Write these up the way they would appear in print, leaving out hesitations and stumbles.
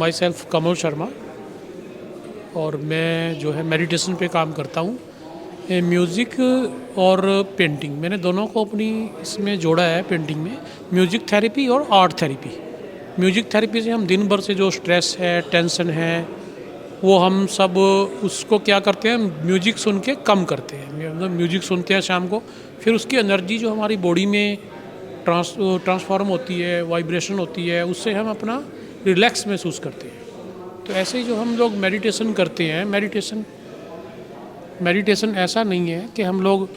My self कमल शर्मा और मैं जो है मेडिटेशन पे काम करता हूँ। म्यूज़िक और पेंटिंग मैंने दोनों को अपनी इसमें जोड़ा है पेंटिंग में, म्यूज़िक थेरेपी और आर्ट थेरेपी। म्यूज़िक थेरेपी से हम दिन भर से जो स्ट्रेस है, टेंशन है, वो हम सब उसको क्या करते हैं, म्यूज़िक सुन के कम करते हैं। मतलब म्यूज़िक सुनते हैं शाम को, फिर उसकी एनर्जी जो हमारी बॉडी में ट्रांसफॉर्म होती है, वाइब्रेशन होती है, उससे हम अपना रिलैक्स महसूस करते हैं। तो ऐसे ही जो हम लोग मेडिटेशन करते हैं, मेडिटेशन ऐसा नहीं है कि हम लोग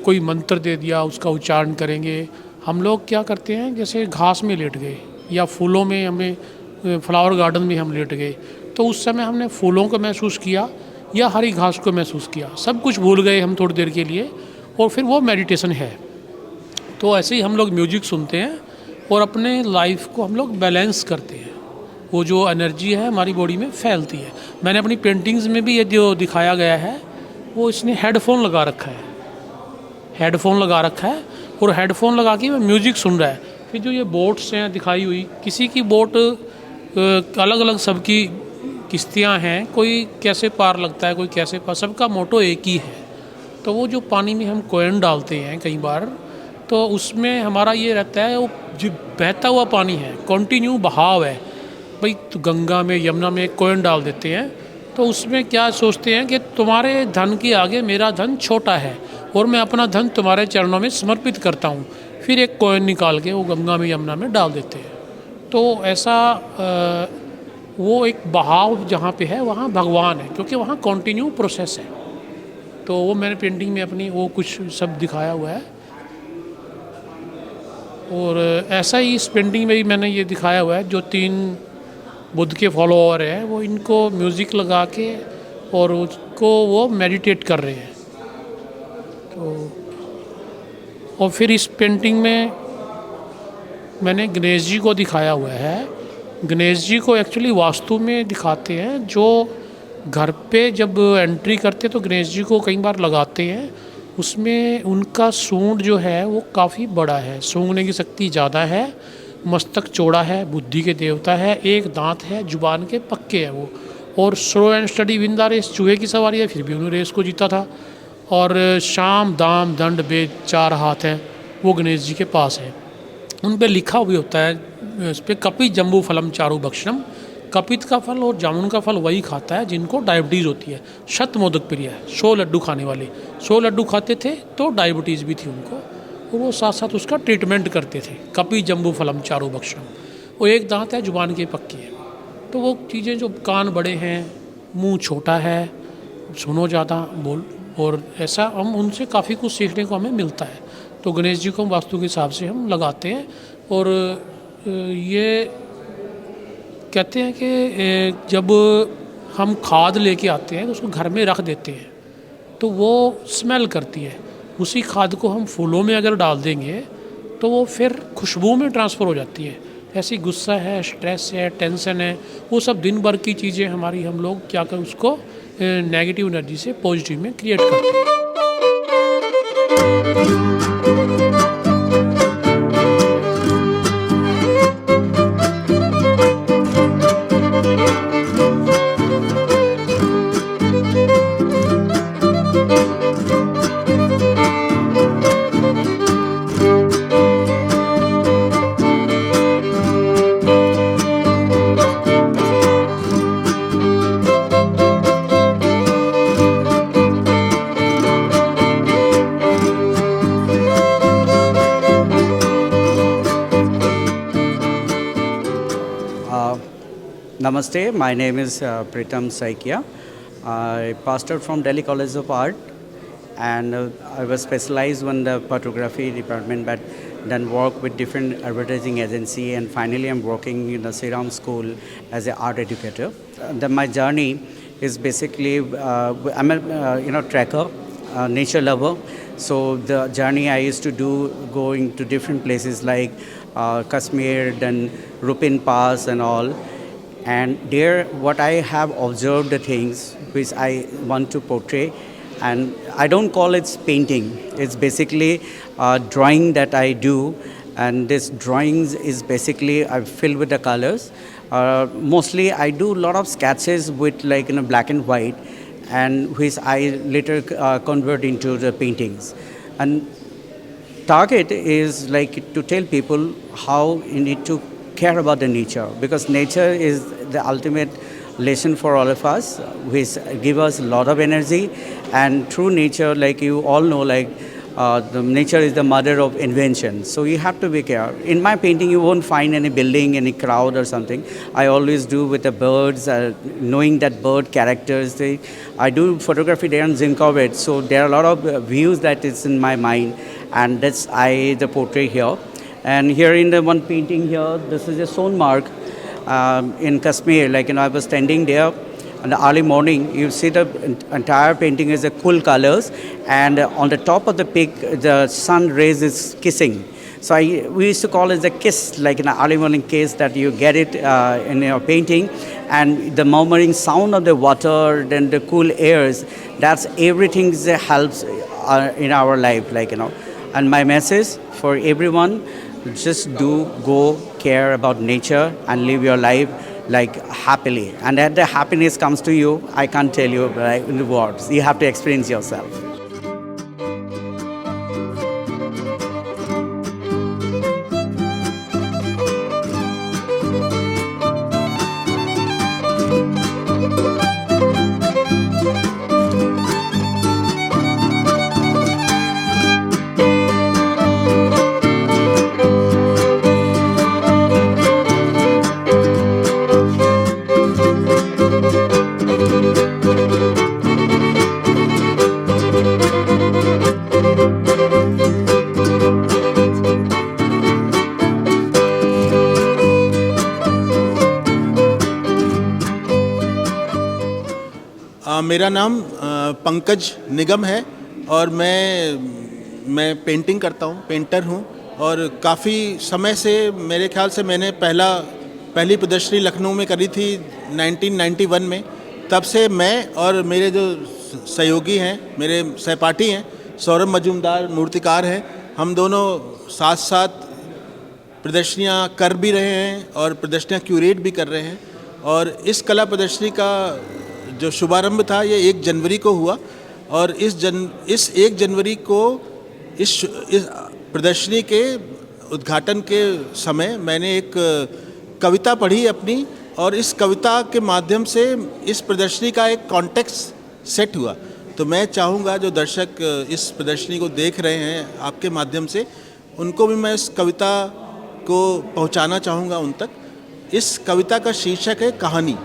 कोई मंत्र दे दिया उसका उच्चारण करेंगे। हम लोग क्या करते हैं, जैसे घास में लेट गए या फूलों में, हमें फ्लावर गार्डन में हम लेट गए, तो उस समय हमने फूलों को महसूस किया या हरी घास को महसूस किया, सब कुछ भूल गए हम थोड़ी देर के लिए, और फिर वो मेडिटेशन है। तो ऐसे ही हम लोग म्यूजिक सुनते हैं और अपने लाइफ को हम लोग बैलेंस करते हैं। वो जो एनर्जी है हमारी बॉडी में फैलती है। मैंने अपनी पेंटिंग्स में भी ये जो दिखाया गया है, वो इसने हेडफोन लगा रखा है, हेडफोन लगा रखा है और हेडफोन लगा के वो म्यूज़िक सुन रहा है। फिर जो ये बोट्स हैं दिखाई हुई, किसी की बोट अलग अलग सबकी किश्तियाँ हैं, कोई कैसे पार लगता है, कोई कैसे पार, सबका मोटो एक ही है। तो वो जो पानी में हम कॉइन डालते हैं कई बार, तो उसमें हमारा ये रहता है, वो जो बहता हुआ पानी है, कंटिन्यू बहाव है भाई। तो गंगा में, यमुना में कॉइन डाल देते हैं, तो उसमें क्या सोचते हैं कि तुम्हारे धन के आगे मेरा धन छोटा है और मैं अपना धन तुम्हारे चरणों में समर्पित करता हूँ। फिर एक कॉइन निकाल के वो गंगा में, यमुना में डाल देते हैं। तो ऐसा वो एक बहाव जहाँ पे है वहाँ भगवान है, क्योंकि वहाँ कंटिन्यू प्रोसेस है। तो वो मैंने पेंटिंग में अपनी वो कुछ सब दिखाया हुआ है। और ऐसा ही इस पेंटिंग में भी मैंने ये दिखाया हुआ है, जो 3 बुद्ध के फॉलोअर हैं, वो इनको म्यूज़िक लगा के और उसको वो मेडिटेट कर रहे हैं। तो और फिर इस पेंटिंग में मैंने गणेश जी को दिखाया हुआ है। गणेश जी को एक्चुअली वास्तु में दिखाते हैं, जो घर पे जब एंट्री करते तो गणेश जी को कई बार लगाते हैं। उसमें उनका सूंड जो है वो काफ़ी बड़ा है, सूंघने की शक्ति ज़्यादा है, मस्तक चौड़ा है, बुद्धि के देवता है, एक दांत है, जुबान के पक्के है वो, और slow and steady win the race, चूहे की सवारी है फिर भी उन्होंने रेस को जीता था। और शाम दाम दंड वेद 4 हाथ हैं, वो गणेश जी के पास है। उन पे लिखा भी होता है, उस पर कपित जम्बू फलम चारु भक्षणम, कपित का फल और जामुन का फल वही खाता है जिनको डायबिटीज़ होती है। शत मोदक प्रिय है, 100 लड्डू खाने वाले, 100 लड्डू खाते थे तो डायबिटीज़ भी थी उनको, और वो साथ साथ उसका ट्रीटमेंट करते थे। कपि जम्बू फलम चारु भक्षणम, वो एक दांत है, जुबान के पक्की है। तो वो चीज़ें, जो कान बड़े हैं, मुंह छोटा है, सुनो ज़्यादा बोल, और ऐसा हम उनसे काफ़ी कुछ सीखने को हमें मिलता है। तो गणेश जी को वास्तु के हिसाब से हम लगाते हैं। और ये कहते हैं कि जब हम खाद लेके आते हैं तो उसको घर में रख देते हैं तो वो स्मेल करती है। उसी खाद को हम फूलों में अगर डाल देंगे तो वो फिर खुशबू में ट्रांसफ़र हो जाती है। ऐसी गुस्सा है, स्ट्रेस है, टेंशन है, वो सब दिन भर की चीज़ें हमारी, हम लोग क्या कर उसको नेगेटिव एनर्जी से पॉजिटिव में क्रिएट करते हैं। Namaste, my name is Pritam Saikia. I passed out from Delhi College of Art, and I was specialized in the photography department, but then work with different advertising agency, and finally I'm working in the Siram School as an art educator. Then my journey is basically, I'm a trekker, nature lover. So the journey I used to do, going to different places like Kashmir, then Rupin Pass and all. And there, what I have observed, the things which I want to portray, and I don't call it painting. It's basically drawing that I do, and this drawings is basically filled with the colors. Mostly I do a lot of sketches with like black and white, and which I later convert into the paintings. And target is like to tell people how you need to care about the nature, because nature is the ultimate lesson for all of us, which give us a lot of energy. And through nature, like you all know, like the nature is the mother of invention, so you have to be care. In my painting you won't find any building, any crowd or something. I always do with the birds, knowing that bird characters. I do photography there in Zinkovet, so there are a lot of views that is in my mind, and that's the portrait here. And here in the one painting here, this is a stone mark in Kashmir. Like I was standing there in the early morning. You see the entire painting is a cool colors, and on the top of the peak, the sun rays is kissing. So we used to call it the kiss, like in an early morning kiss that you get it in your painting, and the murmuring sound of the water, then the cool airs. That's everything that helps in our life, And my message for everyone: just go care about nature and live your life like happily. And that the happiness comes to you, I can't tell you in the words. You have to experience yourself. मेरा नाम पंकज निगम है और मैं painting करता हूँ, painter हूँ। और काफ़ी समय से, मेरे ख्याल से मैंने पहली प्रदर्शनी लखनऊ में करी थी 1991 में। तब से मैं और मेरे जो सहयोगी हैं, मेरे सहपाठी हैं, सौरभ मजूमदार मूर्तिकार हैं, हम दोनों साथ साथ प्रदर्शनियाँ कर भी रहे हैं और प्रदर्शनियाँ क्यूरेट भी कर रहे हैं। और इस कला प्रदर्शनी का जो शुभारंभ था ये 1 जनवरी को हुआ, और इस 1 जनवरी को इस प्रदर्शनी के उद्घाटन के समय मैंने एक कविता पढ़ी अपनी, और इस कविता के माध्यम से इस प्रदर्शनी का एक कॉन्टेक्स्ट सेट हुआ। तो मैं चाहूँगा जो दर्शक इस प्रदर्शनी को देख रहे हैं आपके माध्यम से, उनको भी मैं इस कविता को पहुँचाना चाहूँगा उन तक। इस कविता का शीर्षक है कहानी।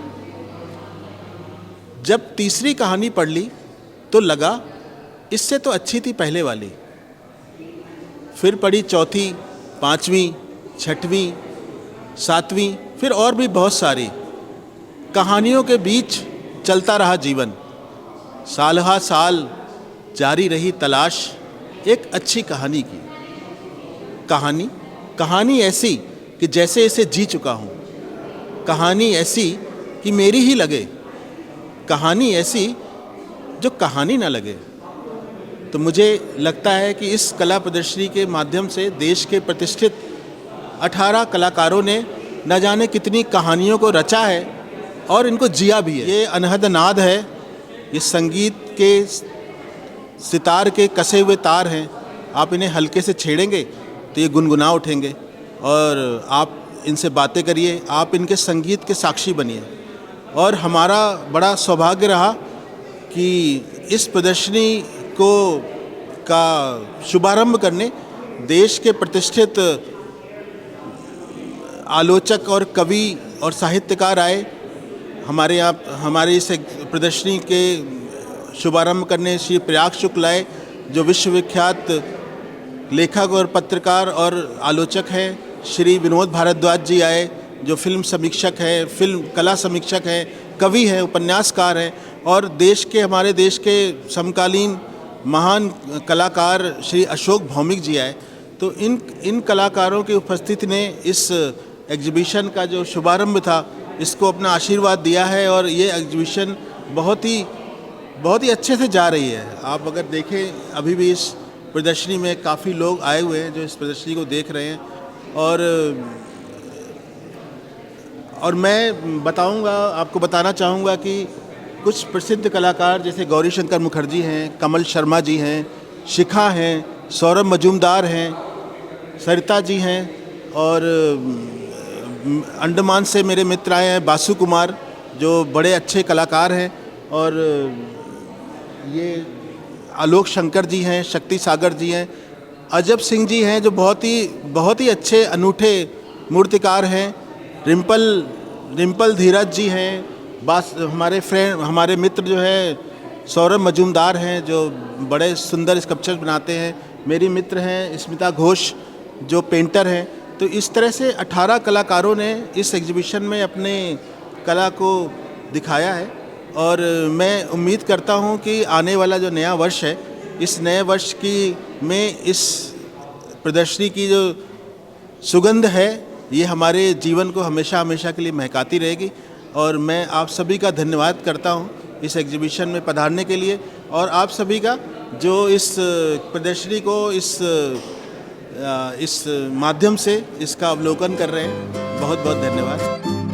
जब तीसरी कहानी पढ़ ली तो लगा इससे तो अच्छी थी पहले वाली। फिर पढ़ी चौथी, पांचवीं, छठवीं, सातवीं, फिर और भी बहुत सारी कहानियों के बीच चलता रहा जीवन। साल हा साल जारी रही तलाश एक अच्छी कहानी की। कहानी ऐसी कि जैसे इसे जी चुका हूँ, कहानी ऐसी कि मेरी ही लगे, कहानी ऐसी जो कहानी ना लगे। तो मुझे लगता है कि इस कला प्रदर्शनी के माध्यम से देश के प्रतिष्ठित 18 कलाकारों ने न जाने कितनी कहानियों को रचा है और इनको जिया भी है। ये अनहद नाद है, ये संगीत के सितार के कसे हुए तार हैं। आप इन्हें हल्के से छेड़ेंगे तो ये गुनगुना उठेंगे, और आप इनसे बातें करिए, आप इनके संगीत के साक्षी बनिए। और हमारा बड़ा सौभाग्य रहा कि इस प्रदर्शनी का शुभारंभ करने देश के प्रतिष्ठित आलोचक और कवि और साहित्यकार आए हमारे यहाँ। हमारी इस प्रदर्शनी के शुभारंभ करने श्री प्रयाग शुक्ल आए, जो विश्वविख्यात लेखक और पत्रकार और आलोचक हैं। श्री विनोद भारद्वाज जी आए, जो फिल्म समीक्षक है, फिल्म कला समीक्षक हैं, कवि हैं, उपन्यासकार हैं। और हमारे देश के समकालीन महान कलाकार श्री अशोक भौमिक जी आए। तो इन कलाकारों की उपस्थिति ने इस एग्जीबिशन का जो शुभारंभ था इसको अपना आशीर्वाद दिया है, और ये एग्जीबिशन बहुत ही अच्छे से जा रही है। आप अगर देखें, अभी भी इस प्रदर्शनी में काफ़ी लोग आए हुए हैं जो इस प्रदर्शनी को देख रहे हैं। और मैं आपको बताना चाहूँगा कि कुछ प्रसिद्ध कलाकार जैसे गौरी शंकर मुखर्जी हैं, कमल शर्मा जी हैं, शिखा हैं, सौरभ मजूमदार हैं, सरिता जी हैं, और अंडमान से मेरे मित्र आए हैं बासु कुमार, जो बड़े अच्छे कलाकार हैं, और ये आलोक शंकर जी हैं, शक्ति सागर जी हैं, अजब सिंह जी हैं जो बहुत ही अच्छे अनूठे मूर्तिकार हैं, रिम्पल धीरज जी हैं, हमारे मित्र जो है सौरभ मजूमदार हैं जो बड़े सुंदर स्कल्पचर बनाते हैं, मेरी मित्र हैं स्मिता घोष जो पेंटर हैं। तो इस तरह से 18 कलाकारों ने इस एग्जीबिशन में अपने कला को दिखाया है, और मैं उम्मीद करता हूं कि आने वाला जो नया वर्ष है, इस नए वर्ष में इस प्रदर्शनी की जो सुगंध है ये हमारे जीवन को हमेशा हमेशा के लिए महकाती रहेगी। और मैं आप सभी का धन्यवाद करता हूं इस एग्जीबिशन में पधारने के लिए, और आप सभी का जो इस प्रदर्शनी को इस माध्यम से इसका अवलोकन कर रहे हैं, बहुत बहुत धन्यवाद।